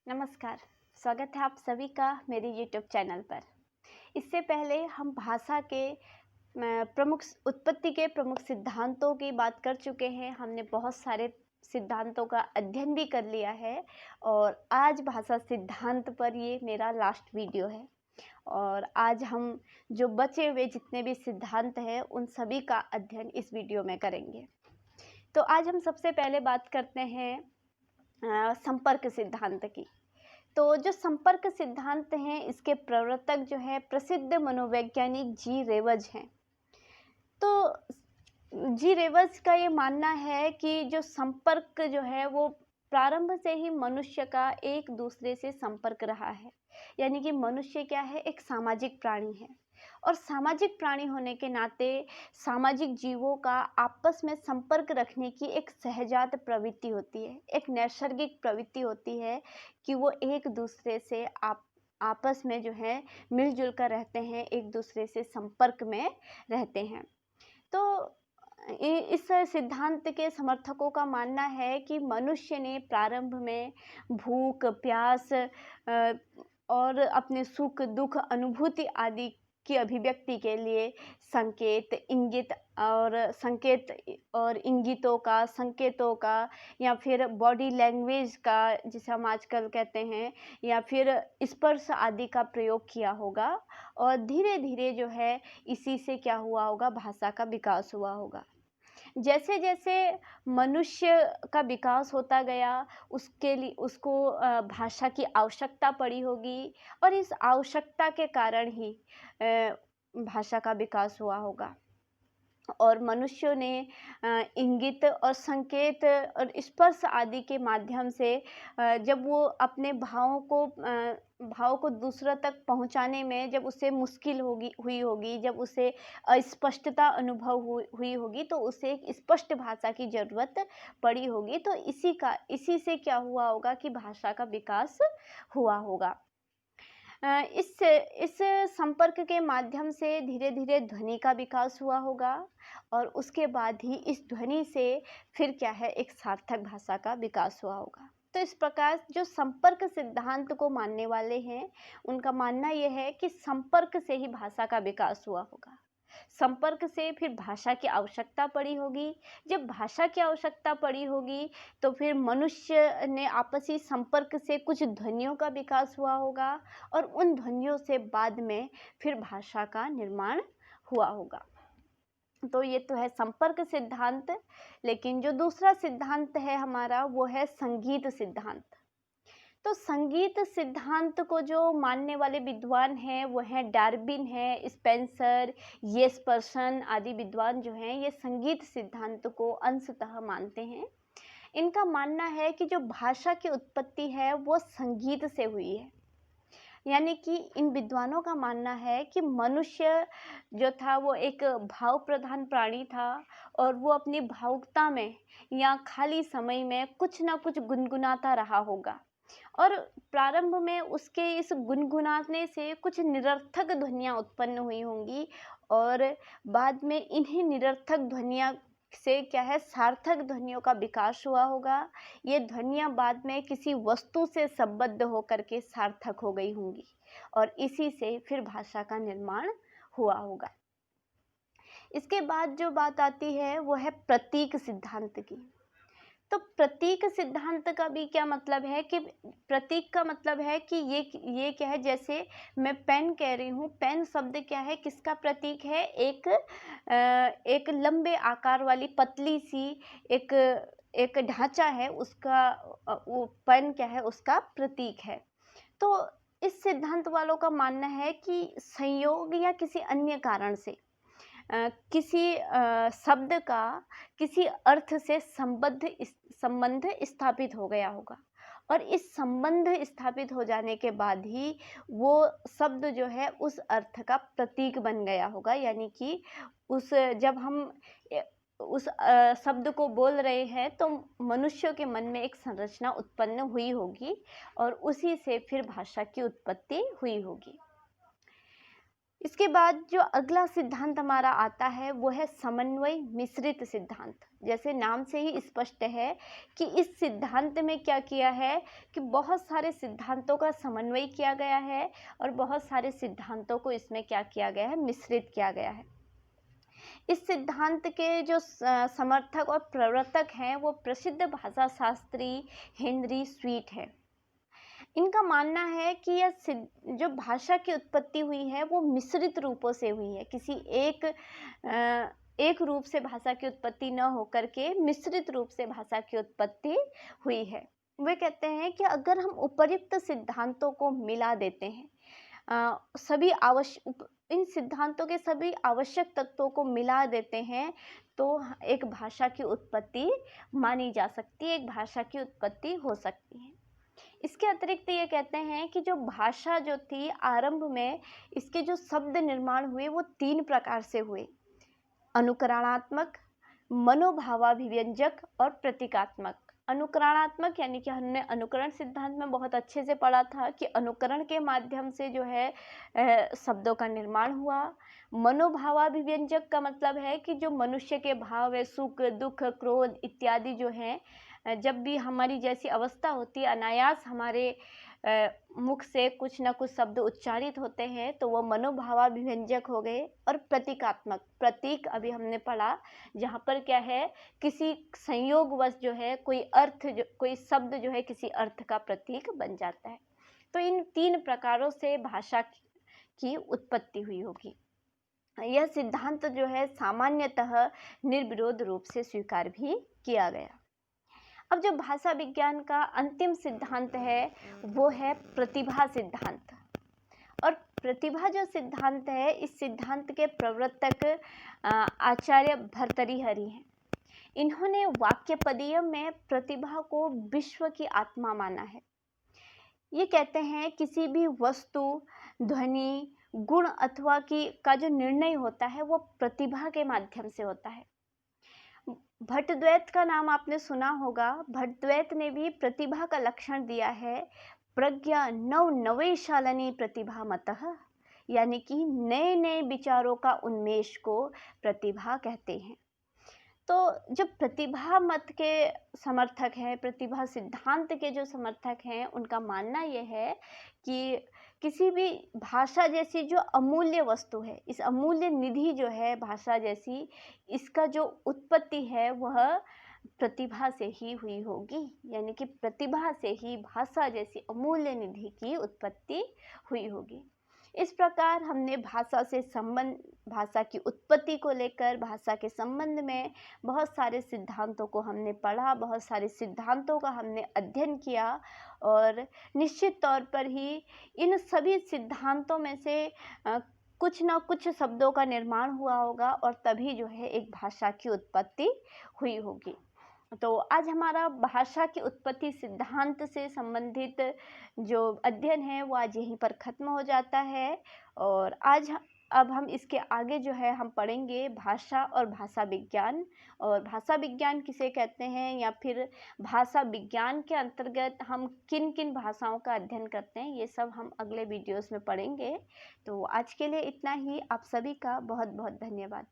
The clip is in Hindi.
नमस्कार। स्वागत है आप सभी का मेरे YouTube चैनल पर। इससे पहले हम भाषा के उत्पत्ति के प्रमुख सिद्धांतों की बात कर चुके हैं। हमने बहुत सारे सिद्धांतों का अध्ययन भी कर लिया है और आज भाषा सिद्धांत पर ये मेरा लास्ट वीडियो है। और आज हम जो बचे हुए जितने भी सिद्धांत हैं उन सभी का अध्ययन इस वीडियो में करेंगे। तो आज हम सबसे पहले बात करते हैं संपर्क सिद्धांत की। तो जो संपर्क सिद्धांत हैं इसके प्रवर्तक जो है प्रसिद्ध मनोवैज्ञानिक जी रेवज हैं। तो जी रेवज का ये मानना है कि जो संपर्क जो है वो प्रारंभ से ही मनुष्य का एक दूसरे से संपर्क रहा है। यानी कि मनुष्य क्या है, एक सामाजिक प्राणी है और सामाजिक प्राणी होने के नाते सामाजिक जीवों का आपस में संपर्क रखने की एक सहजात प्रवृत्ति होती है, एक नैसर्गिक प्रवृत्ति होती है कि वो एक दूसरे से आपस में जो है मिलजुल कर रहते हैं, एक दूसरे से संपर्क में रहते हैं। तो इस सिद्धांत के समर्थकों का मानना है कि मनुष्य ने प्रारंभ में भूख, प्यास और अपने सुख दुख अनुभूति आदि की अभिव्यक्ति के लिए संकेत और संकेतों का या फिर बॉडी लैंग्वेज का, जिसे हम आजकल कहते हैं, या फिर स्पर्श आदि का प्रयोग किया होगा और धीरे धीरे जो है इसी से क्या हुआ होगा, भाषा का विकास हुआ होगा। जैसे जैसे मनुष्य का विकास होता गया उसके लिए उसको भाषा की आवश्यकता पड़ी होगी और इस आवश्यकता के कारण ही भाषा का विकास हुआ होगा। और मनुष्यों ने इंगित और संकेत और स्पर्श आदि के माध्यम से जब वो अपने भाव को दूसरों तक पहुंचाने में जब उसे मुश्किल हुई होगी, जब उसे अस्पष्टता अनुभव हुई होगी, तो उसे एक स्पष्ट भाषा की ज़रूरत पड़ी होगी। तो इसी से क्या हुआ होगा कि भाषा का विकास हुआ होगा। इस संपर्क के माध्यम से धीरे धीरे ध्वनि का विकास हुआ होगा और उसके बाद ही इस ध्वनि से फिर क्या है, एक सार्थक भाषा का विकास हुआ होगा। तो इस प्रकार जो संपर्क सिद्धांत को मानने वाले हैं उनका मानना यह है कि संपर्क से ही भाषा का विकास हुआ होगा। संपर्क से फिर भाषा की आवश्यकता पड़ी होगी। जब भाषा की आवश्यकता पड़ी होगी तो फिर मनुष्य ने आपसी संपर्क से कुछ ध्वनियों का विकास हुआ होगा और उन ध्वनियों से बाद में फिर भाषा का निर्माण हुआ होगा। तो ये तो है संपर्क सिद्धांत। लेकिन जो दूसरा सिद्धांत है हमारा वो है संगीत सिद्धांत। तो संगीत सिद्धांत को जो मानने वाले विद्वान हैं वो हैं डार्विन है, स्पेंसर, येसपर्सन आदि विद्वान जो हैं ये संगीत सिद्धांत को अंशतः मानते हैं। इनका मानना है कि जो भाषा की उत्पत्ति है वो संगीत से हुई है। यानी कि इन विद्वानों का मानना है कि मनुष्य जो था वो एक भाव प्रधान प्राणी था और वो अपनी भावुकता में या खाली समय में कुछ ना कुछ गुनगुनाता रहा होगा और प्रारंभ में उसके इस गुनगुनाने से कुछ निरर्थक ध्वनियाँ उत्पन्न हुई होंगी और बाद में इन्हीं निरर्थक ध्वनियाँ से क्या है, सार्थक ध्वनियों का विकास हुआ होगा। ये ध्वनियाँ बाद में किसी वस्तु से संबद्ध होकर के सार्थक हो गई होंगी और इसी से फिर भाषा का निर्माण हुआ होगा। इसके बाद जो बात आती है वो है प्रतीक सिद्धांत की। तो प्रतीक सिद्धांत का भी क्या मतलब है कि प्रतीक का मतलब है कि ये क्या है, जैसे मैं पेन कह रही हूँ, पेन शब्द क्या है, किसका प्रतीक है, एक लंबे आकार वाली पतली सी एक ढांचा है, उसका वो पेन क्या है, उसका प्रतीक है। तो इस सिद्धांत वालों का मानना है कि संयोग या किसी अन्य कारण से किसी शब्द का किसी अर्थ से संबंध स्थापित हो गया होगा और इस संबंध स्थापित हो जाने के बाद ही वो शब्द जो है उस अर्थ का प्रतीक बन गया होगा। यानी कि जब हम उस शब्द को बोल रहे हैं तो मनुष्यों के मन में एक संरचना उत्पन्न हुई होगी और उसी से फिर भाषा की उत्पत्ति हुई होगी। इसके बाद जो अगला सिद्धांत हमारा आता है वो है समन्वय मिश्रित सिद्धांत। जैसे नाम से ही स्पष्ट है कि इस सिद्धांत में क्या किया है कि बहुत सारे सिद्धांतों का समन्वय किया गया है और बहुत सारे सिद्धांतों को इसमें क्या किया गया है, मिश्रित किया गया है। इस सिद्धांत के जो समर्थक और प्रवर्तक हैं वो प्रसिद्ध भाषा शास्त्री हेनरी स्वीट है। इनका मानना है कि यह जो भाषा की उत्पत्ति हुई है वो मिश्रित रूपों से हुई है, किसी एक रूप से भाषा की उत्पत्ति न होकर के मिश्रित रूप से भाषा की उत्पत्ति हुई है। वे कहते हैं कि अगर हम उपर्युक्त सिद्धांतों को मिला देते हैं, इन सिद्धांतों के सभी आवश्यक तत्वों को मिला देते हैं तो एक भाषा की उत्पत्ति मानी जा सकती है, एक भाषा की उत्पत्ति हो सकती है। इसके अतिरिक्त ये कहते हैं कि जो भाषा जो थी आरंभ में इसके जो शब्द निर्माण हुए वो 3 प्रकार से हुए, अनुकरणात्मक, मनोभावाभिव्यंजक और प्रतीकात्मक। अनुकरणात्मक यानी कि हमने अनुकरण सिद्धांत में बहुत अच्छे से पढ़ा था कि अनुकरण के माध्यम से जो है शब्दों का निर्माण हुआ। मनोभावाभिव्यंजक का मतलब है कि जो मनुष्य के भाव है, सुख दुख क्रोध इत्यादि जो हैं, जब भी हमारी जैसी अवस्था होती है अनायास हमारे मुख से कुछ ना कुछ शब्द उच्चारित होते हैं तो वो मनोभावाभिव्यंजक हो गए। और प्रतीकात्मक, प्रतीक अभी हमने पढ़ा जहाँ पर क्या है किसी संयोगवश जो है कोई शब्द जो है किसी अर्थ का प्रतीक बन जाता है। तो इन 3 प्रकारों से भाषा की उत्पत्ति हुई होगी। यह सिद्धांत जो है सामान्यतः निर्विरोध रूप से स्वीकार भी किया गया। अब जो भाषा विज्ञान का अंतिम सिद्धांत है वो है प्रतिभा सिद्धांत। और प्रतिभा जो सिद्धांत है इस सिद्धांत के प्रवर्तक आचार्य भर्तृहरि हैं। इन्होंने वाक्यपदीय में प्रतिभा को विश्व की आत्मा माना है। ये कहते हैं किसी भी वस्तु, ध्वनि, गुण अथवा का जो निर्णय होता है वो प्रतिभा के माध्यम से होता है। भट्टद्वैत का नाम आपने सुना होगा। भट्टद्वैत ने भी प्रतिभा का लक्षण दिया है, प्रज्ञा नवनवेशालिनी प्रतिभा मतः, यानी कि नए नए विचारों का उन्मेष को प्रतिभा कहते हैं। तो जो प्रतिभा मत के समर्थक हैं, प्रतिभा सिद्धांत के जो समर्थक हैं, उनका मानना यह है कि किसी भी भाषा जैसी जो अमूल्य वस्तु है, इस अमूल्य निधि जो है भाषा जैसी, इसका जो उत्पत्ति है वह प्रतिभा से ही हुई होगी। यानी कि प्रतिभा से ही भाषा जैसी अमूल्य निधि की उत्पत्ति हुई होगी। इस प्रकार हमने भाषा की उत्पत्ति को लेकर, भाषा के संबंध में बहुत सारे सिद्धांतों को हमने पढ़ा, बहुत सारे सिद्धांतों का हमने अध्ययन किया। और निश्चित तौर पर ही इन सभी सिद्धांतों में से कुछ ना कुछ शब्दों का निर्माण हुआ होगा और तभी जो है एक भाषा की उत्पत्ति हुई होगी। तो आज हमारा भाषा की उत्पत्ति सिद्धांत से संबंधित जो अध्ययन है वो आज यहीं पर ख़त्म हो जाता है। और अब हम इसके आगे जो है हम पढ़ेंगे भाषा और भाषा विज्ञान, और भाषा विज्ञान किसे कहते हैं या फिर भाषा विज्ञान के अंतर्गत हम किन किन भाषाओं का अध्ययन करते हैं, ये सब हम अगले वीडियोस में पढ़ेंगे। तो आज के लिए इतना ही। आप सभी का बहुत बहुत धन्यवाद।